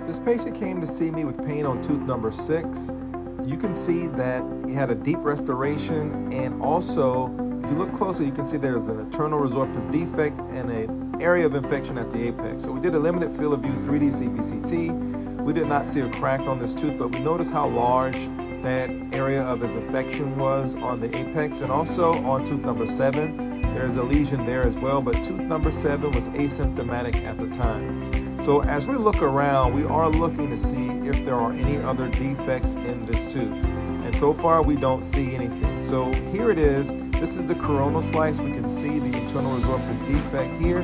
This patient came to see me with pain on tooth number 6. You can see that he had a deep restoration, and also if you look closely you can see there's an internal resorptive defect and an area of infection at the apex. So we did a limited field of view 3D CBCT. We did not see a crack on this tooth, but we noticed how large that area of his infection was on the apex, and also on tooth number 7 there's a lesion there as well, but tooth number 7 was asymptomatic at the time. So as we look around, we are looking to see if there are any other defects in this tooth. And so far we don't see anything. So here it is. This is the coronal slice. We can see the internal resorptive defect here.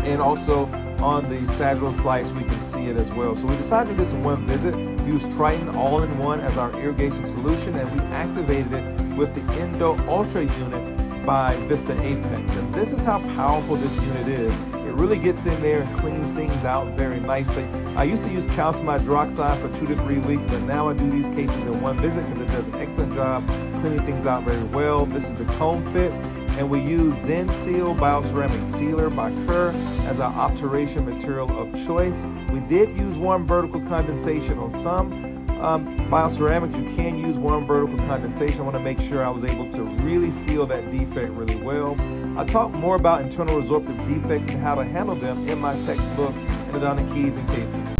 And also on the sagittal slice, we can see it as well. So we decided to do this in one visit, use Triton all-in-one as our irrigation solution, and we activated it with the NaOCl unit by Vista Apex. And this is how powerful this unit is. It really gets in there and cleans things out very nicely. I used to use calcium hydroxide for 2 to 3 weeks, but now I do these cases in one visit because it does an excellent job cleaning things out very well. This is the cone fit, and we use ZenSeal bioceramic sealer by Kerr as our obturation material of choice. We did use warm vertical condensation on some bioceramics. You can use warm vertical condensation. I want to make sure I was able to really seal that defect really well. I talk more about internal resorptive defects and how to handle them in my textbook, Endodontic Keys and Cases.